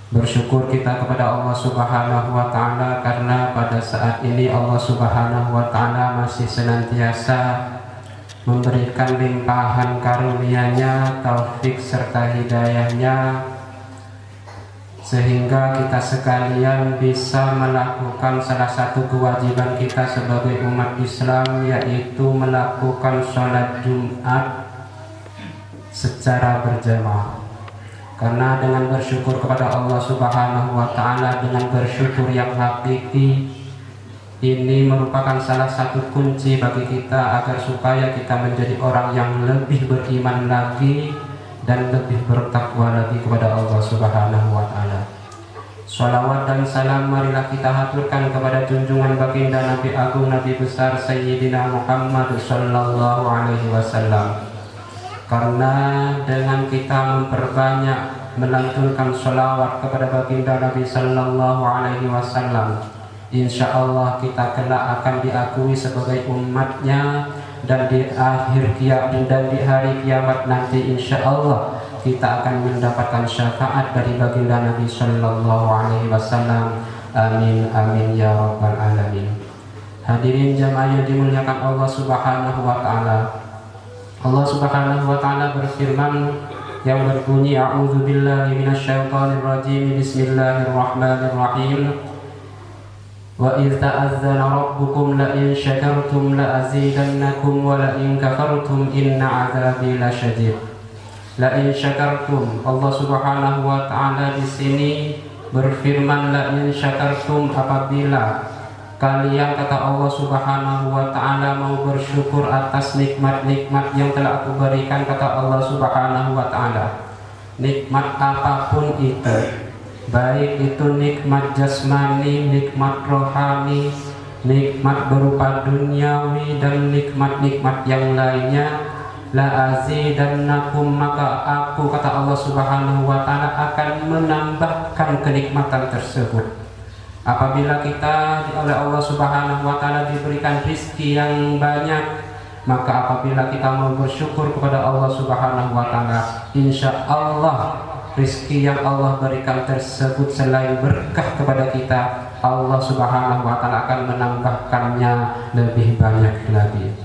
Bersyukur kita kepada Allah Subhanahu wa Ta'ala karena pada saat ini Allah Subhanahu wa Ta'ala masih senantiasa memberikan limpahan karunia-Nya, taufik serta hidayah-Nya, sehingga kita sekalian bisa melakukan salah satu kewajiban kita sebagai umat Islam, yaitu melakukan sholat Jumat secara berjamaah. Karena dengan bersyukur kepada Allah Subhanahu wa Ta'ala, dengan bersyukur yang hakiki, ini merupakan salah satu kunci bagi kita agar supaya kita menjadi orang yang lebih beriman lagi dan lebih bertakwa lagi kepada Allah Subhanahu wa Ta'ala. Salawat dan salam marilah kita haturkan kepada junjungan baginda Nabi Agung, Nabi besar Sayyidina Muhammad sallallahu alaihi wasallam. Karena dengan kita memperbanyak melantunkan sholawat kepada baginda Nabi sallallahu alaihi wasallam, insya Allah kita kelak akan diakui sebagai umatnya, dan di akhir kiamat dan di hari kiamat nanti insya Allah kita akan mendapatkan syafaat dari baginda Nabi sallallahu alaihi wasallam. Amin amin ya rabbal alamin. Hadirin jamaah yang dimuliakan Allah Subhanahu wa Ta'ala. Allah Subhanahu wa Ta'ala berfirman yang berbunyi, a'udzu billahi minasyaitonir rajim, bismillahirrahmanirrahim. Wa idz ta'azzana rabbukum la in syakartum la azidannakum wa la in kafartum inna 'adzabi lasyadid. La in syakartum, Allah Subhanahu wa Ta'ala di sini berfirman, la in syakartum, apabila kalian, kata Allah Subhanahu wa Ta'ala, mau bersyukur atas nikmat-nikmat yang telah aku berikan, kata Allah Subhanahu wa Ta'ala. Nikmat apapun itu, baik itu nikmat jasmani, nikmat rohani, nikmat berupa duniawi, dan nikmat-nikmat yang lainnya, la azidannakum, maka aku, kata Allah Subhanahu wa Ta'ala, akan menambahkan kenikmatan tersebut. Apabila kita oleh Allah Subhanahu wa Ta'ala diberikan rizki yang banyak, maka apabila kita mau bersyukur kepada Allah Subhanahu wa Ta'ala, insya Allah rizki yang Allah berikan tersebut selain berkah kepada kita, Allah Subhanahu wa Ta'ala akan menambahkannya lebih banyak lagi.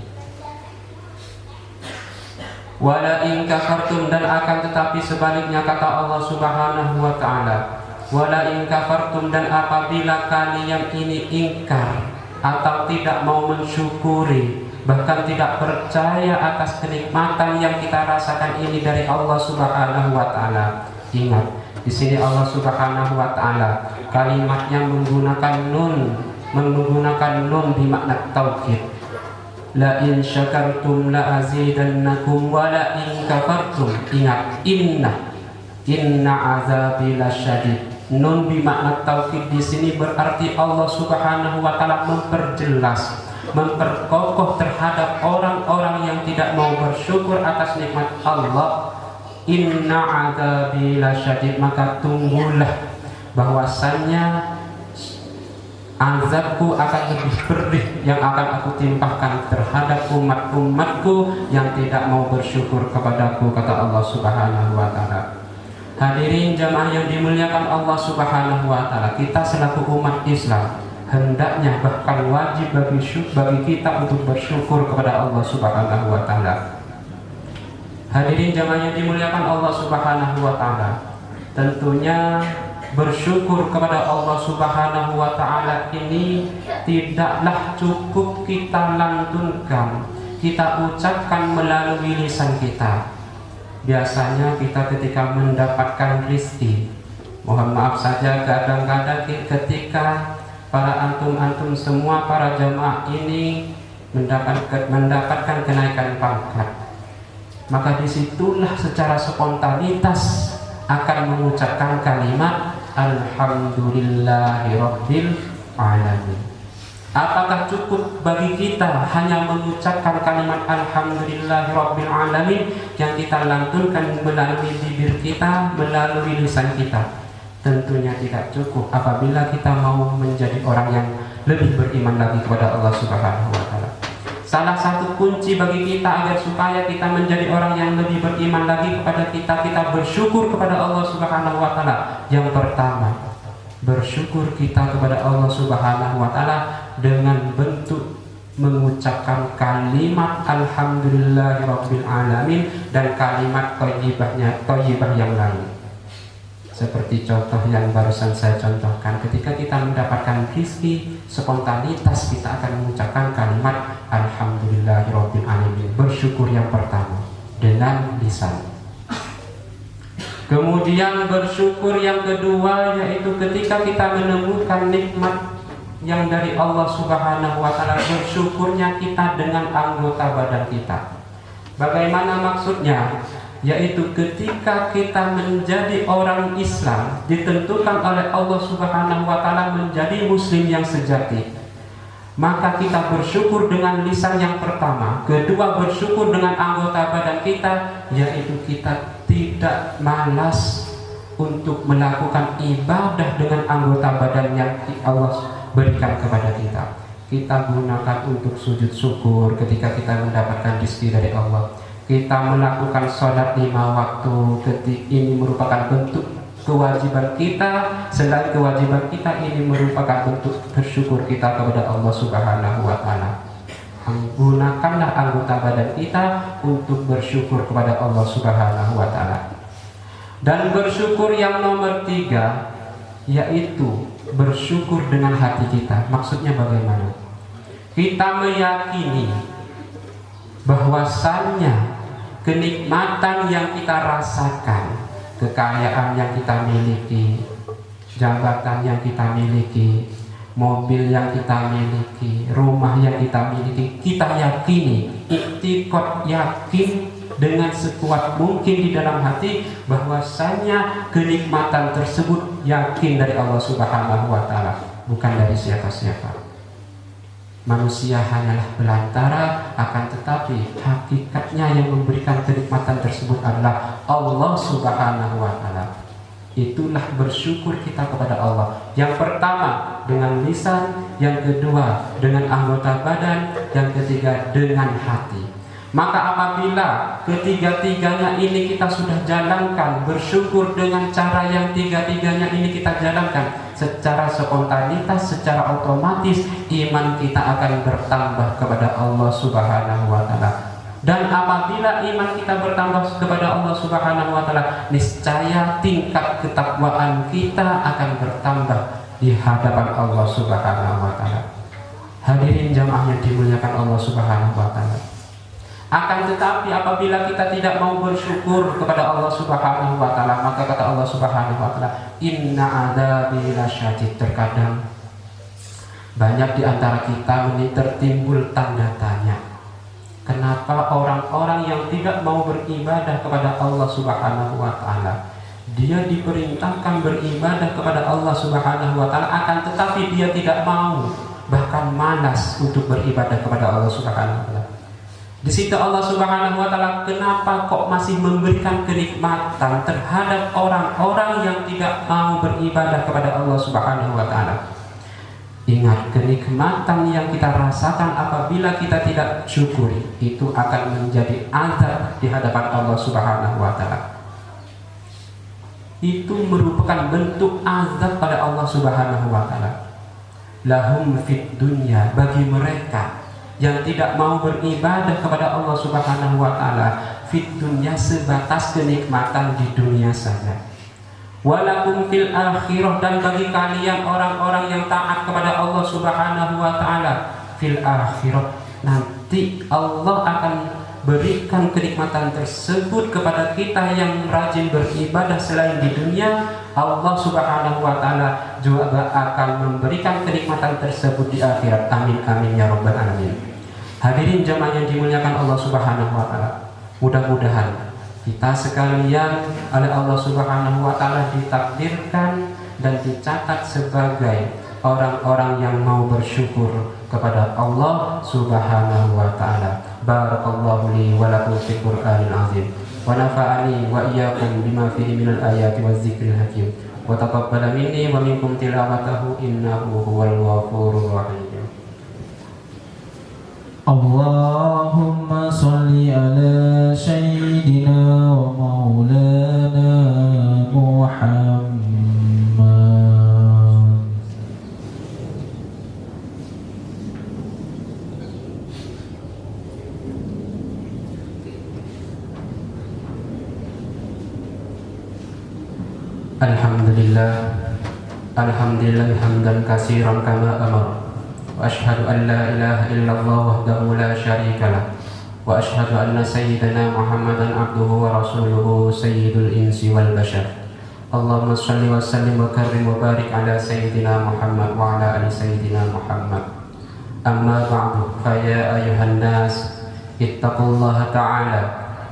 Wala in kafartum, dan akan tetapi sebaliknya, kata Allah Subhanahu wa Ta'ala, wala in kafartum, dan apabila kalian ini ingkar atau tidak mau mensyukuri, bahkan tidak percaya atas kenikmatan yang kita rasakan ini dari Allah Subhanahu wa Ta'ala. Ingat, di sini Allah Subhanahu wa Ta'ala kalimatnya menggunakan nun bermakna taukid. La in syakartum la azidannakum wa la in kafartum. Ingat, inna azabi lasyadid. Nun bermakna taukid di sini berarti Allah Subhanahu wa Ta'ala memperjelas, memperkokoh terhadap orang-orang yang tidak mau bersyukur atas nikmat Allah. Inna azabi lasyadid, maka tunggulah bahwasannya azabku akan lebih pedih yang akan aku timpahkan terhadap umat-umatku yang tidak mau bersyukur kepadaku, kata Allah Subhanahu wa Ta'ala. Hadirin jamaah yang dimuliakan Allah Subhanahu wa Ta'ala, kita selaku umat Islam hendaknya bahkan wajib bagi kita untuk bersyukur kepada Allah Subhanahu wa Ta'ala. Hadirin jamaah yang dimuliakan Allah Subhanahu wa Ta'ala, tentunya bersyukur kepada Allah Subhanahu wa Ta'ala ini tidaklah cukup kita lantunkan, kita ucapkan melalui lisan kita. Biasanya kita ketika mendapatkan rezeki, mohon maaf saja, kadang-kadang ketika para antum-antum semua, para jamaah ini mendapatkan kenaikan pangkat, maka disitulah secara spontanitas akan mengucapkan kalimat Alhamdulillahirabbil alamin. Apakah cukup bagi kita hanya mengucapkan kalimat Alhamdulillahirabbil alamin yang kita lantunkan melalui bibir kita, melalui lisan kita? Tentunya tidak cukup apabila kita mau menjadi orang yang lebih beriman lagi kepada Allah Subhanahu wa Ta'ala. Salah satu kunci bagi kita agar supaya kita menjadi orang yang lebih beriman lagi kepada kita bersyukur kepada Allah Subhanahu wa Ta'ala. Yang pertama, bersyukur kita kepada Allah Subhanahu wa taala dengan bentuk mengucapkan kalimat alhamdulillahirabbil alamin dan kalimat thayyibah yang lain. Seperti contoh yang barusan saya contohkan, ketika kita mendapatkan rezeki, spontanitas kita akan mengucapkan kalimat alhamdulillahirabbil alamin, bersyukur yang pertama dengan lisan. Kemudian bersyukur yang kedua yaitu ketika kita menemukan nikmat yang dari Allah Subhanahu wa taala, bersyukurnya kita dengan anggota badan kita. Bagaimana maksudnya? Yaitu ketika kita menjadi orang Islam, ditentukan oleh Allah Subhanahu wa taala menjadi muslim yang sejati, maka kita bersyukur dengan lisan yang pertama. Kedua, bersyukur dengan anggota badan kita, yaitu kita tidak malas untuk melakukan ibadah dengan anggota badan yang Allah berikan kepada kita. Kita gunakan untuk sujud syukur ketika kita mendapatkan rezeki dari Allah. Kita melakukan sholat 5 waktu, ketika ini merupakan bentuk kewajiban kita. Selain kewajiban kita, ini merupakan bentuk bersyukur kita kepada Allah Subhanahu wa taala. Gunakanlah anggota badan kita untuk bersyukur kepada Allah Subhanahu wa taala. Dan bersyukur yang nomor 3 yaitu bersyukur dengan hati kita. Maksudnya bagaimana? Kita meyakini bahwasannya kenikmatan yang kita rasakan, kekayaan yang kita miliki, jabatan yang kita miliki, mobil yang kita miliki, rumah yang kita miliki, kita yakini, iktikad, yakin dengan sekuat mungkin di dalam hati bahwasanya kenikmatan tersebut yakin dari Allah Subhanahu wa taala, bukan dari siapa-siapa. Manusia hanyalah belantara, akan tetapi hakikatnya yang memberikan kenikmatan tersebut adalah Allah Subhanahu wa taala. Itulah bersyukur kita kepada Allah. Yang pertama dengan lisan, yang kedua dengan anggota badan, yang ketiga dengan hati. Maka apabila ketiga-tiganya ini kita sudah jalankan, bersyukur dengan cara yang tiga-tiganya ini kita jalankan, secara spontanitas, secara otomatis iman kita akan bertambah kepada Allah Subhanahu wa taala. Dan apabila iman kita bertambah kepada Allah Subhanahu wa taala, niscaya tingkat ketakwaan kita akan bertambah di hadapan Allah Subhanahu wa taala. Hadirin jamaah yang dimuliakan Allah Subhanahu wa taala. Akan tetapi apabila kita tidak mau bersyukur kepada Allah Subhanahu wa taala, maka kata Allah Subhanahu wa taala, inna adzabi lasyadid. Terkadang banyak di antara kita tertimbul tanda tanya. Kenapa orang-orang yang tidak mau beribadah kepada Allah Subhanahu wa taala, dia diperintahkan beribadah kepada Allah Subhanahu wa taala, akan tetapi dia tidak mau, bahkan malas untuk beribadah kepada Allah Subhanahu wa taala. Di situ Allah Subhanahu wa taala, kenapa kok masih memberikan kenikmatan terhadap orang-orang yang tidak mau beribadah kepada Allah Subhanahu wa taala? Ingat, kenikmatan yang kita rasakan apabila kita tidak syukuri itu akan menjadi azab di hadapan Allah Subhanahu wa taala. Itu merupakan bentuk azab pada Allah Subhanahu wa taala. Lahum fid dunya, bagi mereka yang tidak mau beribadah kepada Allah Subhanahu wa taala, fid dunya sebatas kenikmatan di dunia saja. Walakum fil akhirah, dan bagi kalian orang-orang yang taat kepada Allah Subhanahu wa taala, fil akhirah nanti Allah akan berikan kenikmatan tersebut kepada kita yang rajin beribadah selain di dunia. Allah Subhanahu wa taala juga akan memberikan kenikmatan tersebut di akhirat. Amin amin ya rabbal alamin. Hadirin jamaah yang dimuliakan Allah Subhanahu wa taala, mudah-mudahan kita sekalian oleh Allah Subhanahu wa taala ditakdirkan dan dicatat sebagai orang-orang yang mau bersyukur kepada Allah Subhanahu wa taala. Barakallahu li wa lakum fil Qur'anil azim wa nafa'ani wa iyyakum bima fihi minal ayati waz zikril hakim wa taqabbala minni wa minkum tilawatahu innahu huwal ghafurur rahim. Allahumma salli ala sayyidina wa maulana Muhammad Alhamdulillah hamdan katsiran kama amara. Wa asyhadu an la ilaha illallah wahdahu la syarika lah. Wa asyhadu anna sayyidana Muhammadan abduhu wa rasuluhu sayyidul insi wal bashar. Allahumma shalli wa sallim wa karrim wa barik ala sayyidina Muhammad wa ala ali sayyidina Muhammad. Amma ba'du, fa ya ayuhan nas ittaqullaha ta'ala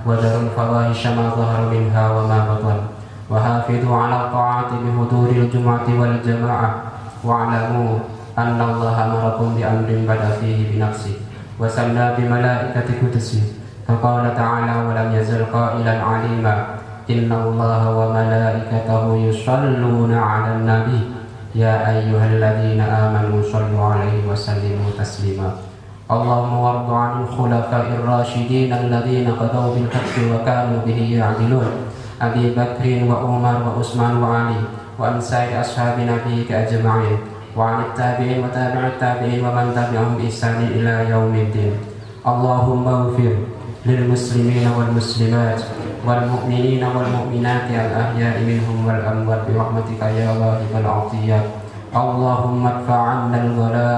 wa darul fawahisha ma dhahara minha wa ma batan. وحافظوا على الطاعات بحضور الجمعة والجماعة واعلموا أن الله أمركم بأمر بدأ فيه بنفسه وسمى بملائكة قدسه فقال تعالى ولم يزل قائلا عليما إن الله وملائكته يصلون على النبي يا أيها الذين آمنوا صلوا عليه وسلموا تسليما اللهم وارض عن الخلفاء الراشدين الذين قضوا بالحق وكانوا به يعدلون Abi Bakrin wa Umar wa Utsman wa Ali wa an sa'ir ashabi nabiyyika ajma'in wa 'anit tabi'in wa tabi'ut tabi'in wa man tabi'ahum bi ihsan ila yaumiddin. Allahumma ighfir lil muslimina wal muslimat wal mu'minina wal mu'minati al ahya'i minhum wal amwat bi rahmatika ya wahibal 'atiyat. Allahumma adfa' 'anna al ghala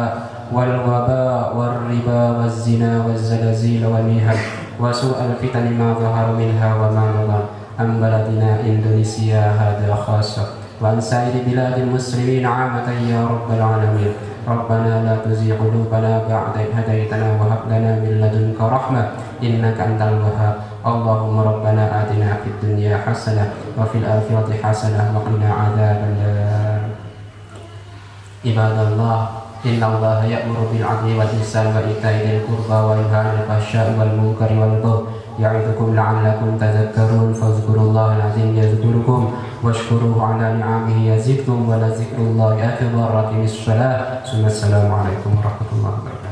wal waba wal riba waz zina waz zalazil wal mihal wa su'al fitan ma dhahara minha wa ma batan. عن بلدنا إندونيسيا هذا خاصة وعن سائر بلاد المسلمين عامة يا رب العالمين. ربنا لا تزغ قلوبنا بعد إذ هديتنا وهب لنا من لدنك رحمة إنك أنت الوهاب. اللهم ربنا آتنا في الدنيا حسنة وفي الآخرة حسنة وقنا عذاب النار. عباد الله إن الله يأمر بالعدل والإحسان وإيتاء ذي القربى وينهى عن الفحشاء والمنكر والبغي يعظكم لعلكم تذكرون فاذكروا الله العظيم يذكركم واشكروه على نعمه يزدكم ولذكر الله أكبر. أقم الصلاة ثم السلام عليكم ورحمة الله وبركاته.